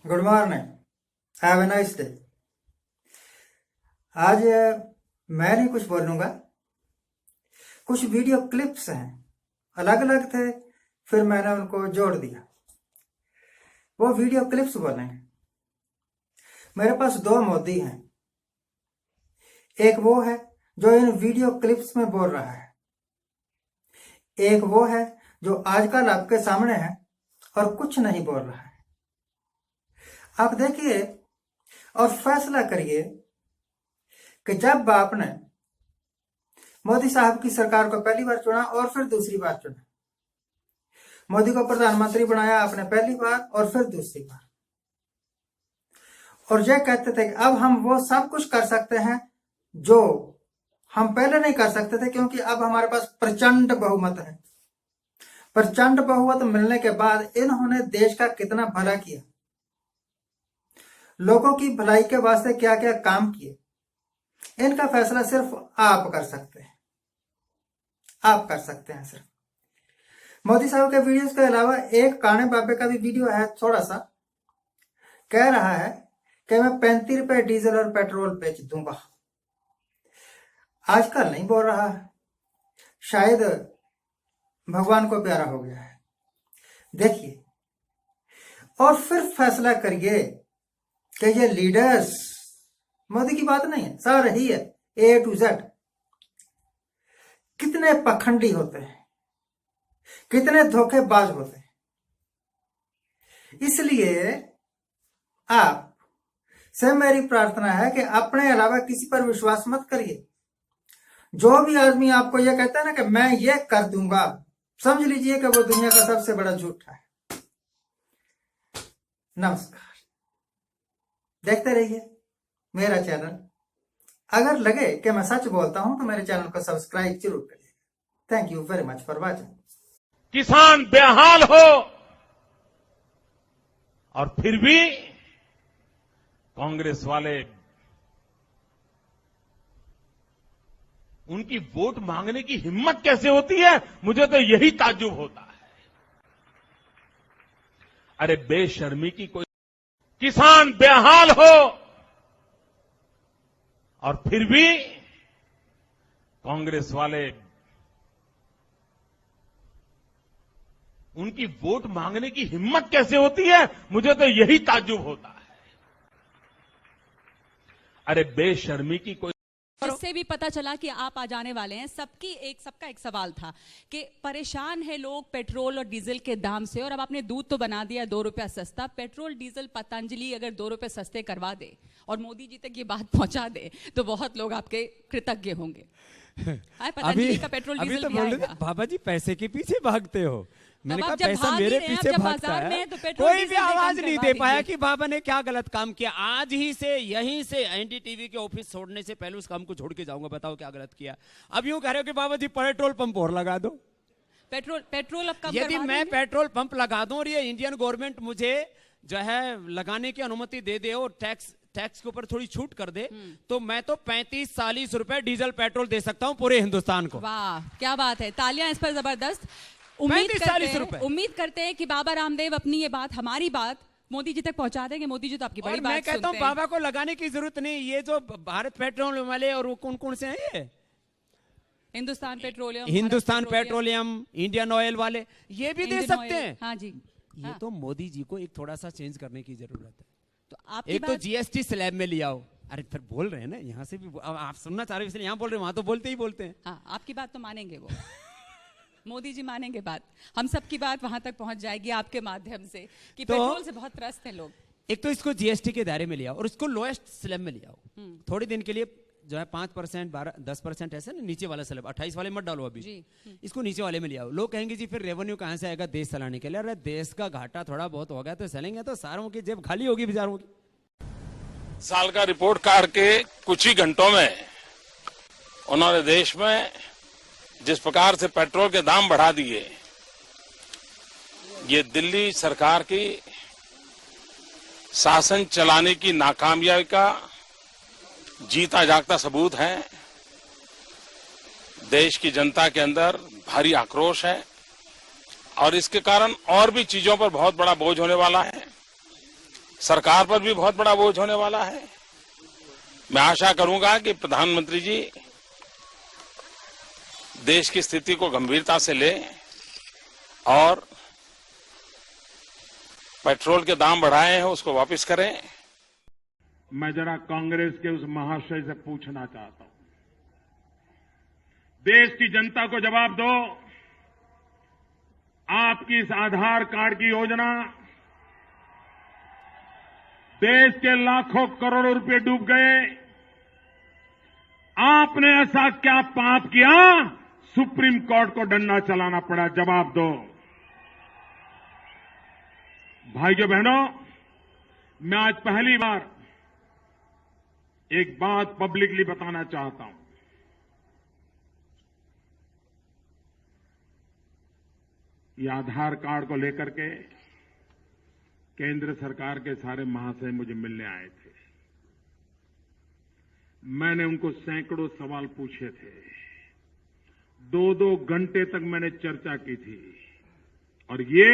Good morning, have a nice day. आज मैं नहीं कुछ बोलूंगा, कुछ वीडियो क्लिप्स हैं, अलग अलग थे, फिर मैंने उनको जोड़ दिया। वो वीडियो क्लिप्स बोलेंगे। मेरे पास दो मोदी हैं, एक वो है जो इन वीडियो क्लिप्स में बोल रहा है, एक वो है जो आजकल आपके सामने है और कुछ नहीं बोल रहा है। आप देखिए और फैसला करिए कि जब आपने मोदी साहब की सरकार को पहली बार चुना और फिर दूसरी बार चुना, मोदी को प्रधानमंत्री बनाया आपने पहली बार और फिर दूसरी बार, और यह कहते थे कि अब हम वो सब कुछ कर सकते हैं जो हम पहले नहीं कर सकते थे, क्योंकि अब हमारे पास प्रचंड बहुमत है। प्रचंड बहुमत मिलने के बाद इन्होंने देश का कितना भला किया, लोगों की भलाई के वास्ते क्या क्या काम किए, इनका फैसला सिर्फ आप कर सकते हैं। आप कर सकते हैं सिर्फ। मोदी साहब के वीडियोस के अलावा एक काने बाबे का भी वीडियो है, थोड़ा सा कह रहा है कि मैं 35 रुपए डीजल और पेट्रोल बेच दूंगा। आजकल नहीं बोल रहा है, शायद भगवान को प्यारा हो गया है। देखिए और फिर फैसला करिए कि ये लीडर्स, मोदी की बात नहीं है, सारा ही है A to Z, कितने पखंडी होते हैं, कितने धोखेबाज होते हैं। इसलिए आप से मेरी प्रार्थना है कि अपने अलावा किसी पर विश्वास मत करिए। जो भी आदमी आपको यह कहता है ना कि मैं ये कर दूंगा, समझ लीजिए कि वो दुनिया का सबसे बड़ा झूठा है। नमस्कार, देखते रहिए मेरा चैनल। अगर लगे कि मैं सच बोलता हूं तो मेरे चैनल को सब्सक्राइब जरूर करिए। Thank you very much for watching. किसान बेहाल हो और फिर भी कांग्रेस वाले उनकी वोट मांगने की हिम्मत कैसे होती है, मुझे तो यही ताज्जुब होता है। अरे बेशर्मी की कोई, किसान बेहाल हो और फिर भी कांग्रेस वाले उनकी वोट मांगने की हिम्मत कैसे होती है, मुझे तो यही ताज्जुब होता है। अरे बेशर्मी की कोई, जिससे भी पता चला कि आप आ जाने वाले हैं, सबका एक सवाल था कि परेशान है लोग पेट्रोल और डीजल के दाम से, और अब आपने दूध तो बना दिया 2 रुपया सस्ता। पेट्रोल डीजल पतंजलि अगर 2 रुपए सस्ते करवा दे और मोदी जी तक ये बात पहुंचा दे तो बहुत लोग आपके कृतज्ञ होंगे। पतंजलि का पेट्रोल अभी डीजल तो भी बोल आएगा। रहे बाबा जी पैसे के पीछे भागते हो। मैंने कहा जब पैसा भाग ही मेरे रहे हैं, पीछे जब भागता बाजार में है, है तो पेट्रोल कोई भी डीजल आवाज निगम नहीं करवा दे पाया दीजिए। कि बाबा ने क्या गलत काम किया। आज ही से यहीं से एनडीटीवी के ऑफिस छोड़ने से पहले उस काम को छोड़ के जाऊंगा। बताओ क्या गलत किया। अब यूं कह रहे हो कि बाबा जी पेट्रोल पंप और लगा दो। पेट्रोल अब कब यदि करवा मैं देंगे? पेट्रोल पंप लगा दूं और ये इंडियन गवर्नमेंट मुझे जो है लगाने की अनुमति दे दे और टैक्स के ऊपर थोड़ी छूट कर दे, तो मैं तो 35-40 रुपए डीजल पेट्रोल दे सकता हूं पूरे हिंदुस्तान को। वाह, क्या बात है, तालियां इस पर जबरदस्त। 35-40 रुपए। उम्मीद करते हैं कि बाबा रामदेव अपनी ये बात, हमारी बात मोदी जी तक पहुंचा देंगे। मोदी जी तो आपकी बड़ी और बात मैं कहता हूं सुनते हैं। बाबा को लगाने की जरूरत नहीं। ये जो भारत पेट्रोल वाले और वो कौन कौन से हैं, ये Hindustan petroleum, Hindustan Bharat petroleum, Indian oil वाले, ये भी दे इंडियन सकते ऑयल, हैं। हाँ जी। ये हाँ। तो मोदी जी को एक थोड़ा सा चेंज करने की जरूरत है। तो आपकी एक तो बात, जीएसटी स्लैब में लिया हो। अरे फिर बोल रहे हैं ना, यहाँ से भी अब आप सुनना चाह रहे हो इसलिए यहाँ बोल रहे हैं, वहां तो बोलते ही बोलते हैं। हाँ, आपकी बात तो मानेंगे वो। मोदी जी मानेंगे बात, हम सबकी बात वहां तक पहुंच जाएगी आपके माध्यम से कि तो पेट्रोल से बहुत त्रस्त हैं लोग। एक तो इसको जीएसटी के दायरे में लिया और इसको लोएस्ट स्लैब में लिया हो। थोड़े दिन के लिए जो है 5%, 10% ऐसे ना, नीचे वाला स्लैब 28 वाले मत डालो अभी, इसको नीचे वाले में लिया हो। लोग कहेंगे जी फिर रेवेन्यू कहां से आएगा देश चलाने के लिए। अरे देश का घाटा थोड़ा बहुत होगा तो चलेंगे, तो सारों की जेब खाली होगी बेचारों की। साल का रिपोर्ट कार्ड के कुछ ही घंटों में उन्होंने देश में जिस प्रकार से पेट्रोल के दाम बढ़ा दिए, ये दिल्ली सरकार की शासन चलाने की नाकामयाबी का जीता जागता सबूत है। देश की जनता के अंदर भारी आक्रोश है और इसके कारण और भी चीजों पर बहुत बड़ा बोझ होने वाला है। सरकार पर भी बहुत बड़ा बोझ होने वाला है। मैं आशा करूंगा कि प्रधानमंत्री जी देश की स्थिति को गंभीरता से लें और पेट्रोल के दाम बढ़ाए हैं उसको वापस करें। मैं जरा कांग्रेस के उस महाशय से पूछना चाहता हूं, देश की जनता को जवाब दो, आपकी इस आधार कार्ड की योजना देश के लाखों करोड़ों रुपए डूब गए। आपने ऐसा क्या पाप किया, सुप्रीम कोर्ट को डंडा चलाना पड़ा? जवाब दो। भाइयों बहनों, मैं आज पहली बार एक बात पब्लिकली बताना चाहता हूं। ये आधार कार्ड को लेकर के केंद्र सरकार के सारे महाशय मुझे मिलने आए थे। मैंने उनको सैकड़ों सवाल पूछे थे, 2-2 घंटे तक मैंने चर्चा की थी और ये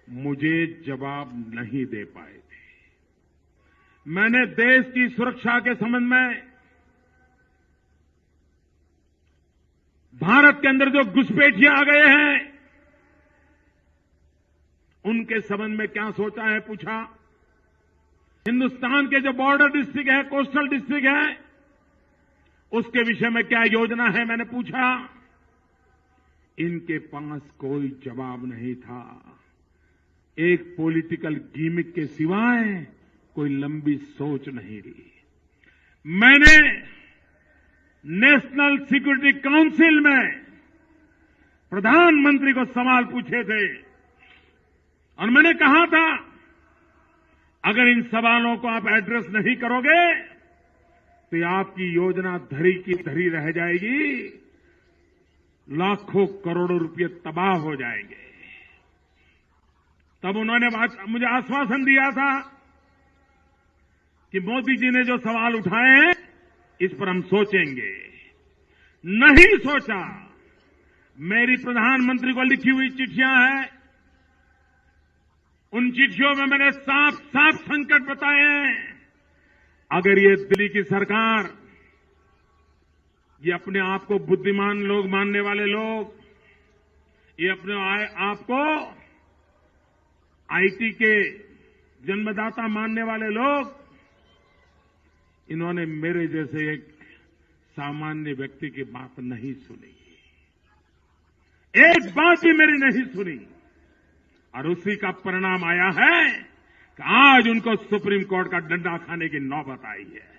मुझे जवाब नहीं दे पाए थे। मैंने देश की सुरक्षा के संबंध में, भारत के अंदर जो घुसपैठिए आ गए हैं उनके संबंध में क्या सोचा है पूछा। हिंदुस्तान के जो बॉर्डर डिस्ट्रिक्ट है, कोस्टल डिस्ट्रिक्ट है, उसके विषय में क्या योजना है मैंने पूछा। इनके पास कोई जवाब नहीं था। एक पॉलिटिकल गिमिक के सिवाय कोई लंबी सोच नहीं रही। मैंने नेशनल सिक्योरिटी काउंसिल में प्रधानमंत्री को सवाल पूछे थे और मैंने कहा था अगर इन सवालों को आप एड्रेस नहीं करोगे तो आपकी योजना धरी की धरी रह जाएगी, लाखों करोड़ों रुपए तबाह हो जाएंगे। तब उन्होंने मुझे आश्वासन दिया था कि मोदी जी ने जो सवाल उठाए हैं इस पर हम सोचेंगे। नहीं सोचा। मेरी प्रधानमंत्री को लिखी हुई चिट्ठियां हैं, उन चिट्ठियों में मैंने साफ साफ संकट बताए हैं। अगर ये दिल्ली की सरकार, ये अपने आप को बुद्धिमान लोग मानने वाले लोग, ये अपने आप को आईटी के जन्मदाता मानने वाले लोग, इन्होंने मेरे जैसे एक सामान्य व्यक्ति की बात नहीं सुनी, एक बात भी मेरी नहीं सुनी और उसी का परिणाम आया है कि आज उनको सुप्रीम कोर्ट का डंडा खाने की नौबत आई है।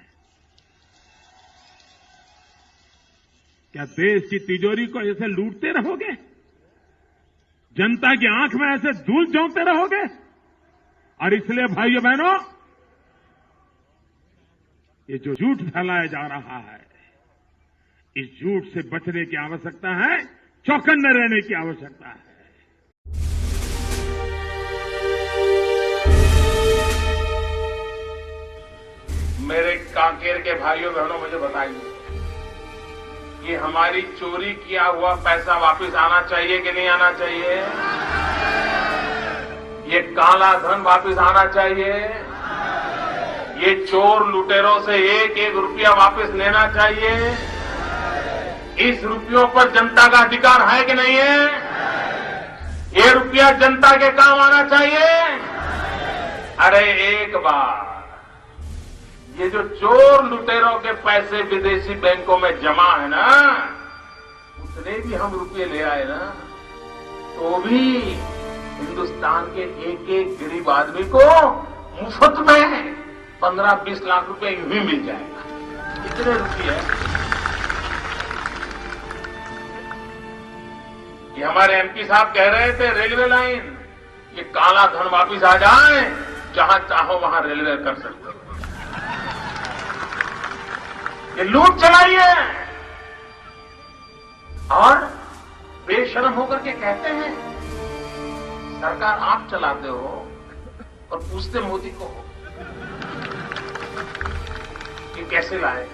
क्या देश की तिजोरी को ऐसे लूटते रहोगे? जनता की आंख में ऐसे धूल झोंकते रहोगे? और इसलिए भाइयों बहनों, ये जो झूठ फैलाया जा रहा है, इस झूठ से बचने की आवश्यकता है, चौकन्ने रहने की आवश्यकता है। मेरे कांकेर के भाइयों बहनों, मुझे बताइए कि हमारी चोरी किया हुआ पैसा वापस आना चाहिए कि नहीं आना चाहिए? ये काला धन वापस आना चाहिए? ये चोर लुटेरों से एक एक रुपया वापस लेना चाहिए? इस रुपयों पर जनता का अधिकार है कि नहीं है? ये रुपया जनता के काम आना चाहिए। अरे एक बार ये जो चोर लुटेरों के पैसे विदेशी बैंकों में जमा है ना, उतने भी हम रुपये ले आए ना, तो भी हिंदुस्तान के एक एक गरीब आदमी को मुफ्त में 15-20 लाख रुपए यूं ही मिल जाएगा। कितने रुपये? ये हमारे एमपी साहब कह रहे थे रेलवे लाइन, ये काला धन वापिस आ जाए, जहां चाहो वहां रेलवे कर सकते। ये लूट चलाई है और बेशर्म होकर के कहते हैं सरकार आप चलाते हो और पूछते मोदी को कि कैसे लाए।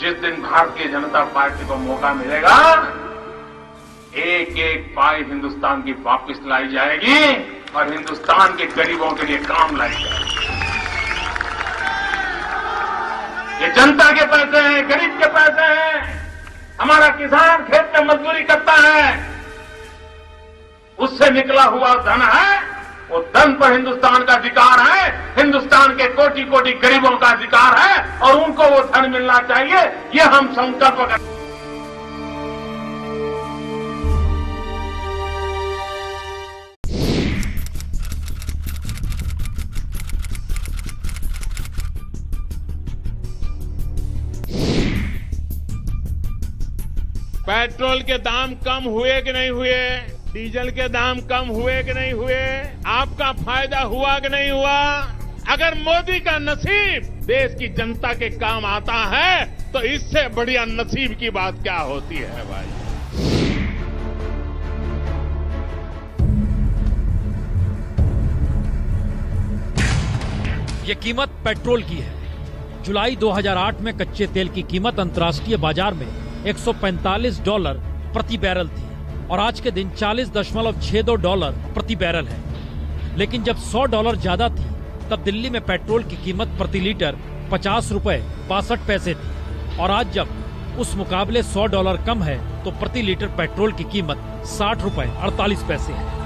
जिस दिन भारतीय जनता पार्टी को मौका मिलेगा, एक एक पाई हिंदुस्तान की वापस लाई जाएगी और हिंदुस्तान के गरीबों के लिए काम लाई जाए। ये जनता के पैसे हैं, गरीब के पैसे हैं। हमारा किसान खेत में मजदूरी करता है, उससे निकला हुआ धन है, वो धन पर हिंदुस्तान का अधिकार है, हिंदुस्तान के कोटि कोटि गरीबों का अधिकार है और उनको वो धन मिलना चाहिए। ये हम संकल्प करते हैं। पेट्रोल के दाम कम हुए कि नहीं हुए? डीजल के दाम कम हुए कि नहीं हुए? आपका फायदा हुआ कि नहीं हुआ? अगर मोदी का नसीब देश की जनता के काम आता है तो इससे बढ़िया नसीब की बात क्या होती है भाई। ये कीमत पेट्रोल की है। जुलाई 2008 में कच्चे तेल की कीमत अंतर्राष्ट्रीय बाजार में $145 प्रति बैरल थी और आज के दिन $40.62 प्रति बैरल है। लेकिन जब $100 ज्यादा थी तब दिल्ली में पेट्रोल की कीमत प्रति लीटर $50.62 थी और आज जब उस मुकाबले $100 कम है तो प्रति लीटर पेट्रोल की कीमत $60.48 है।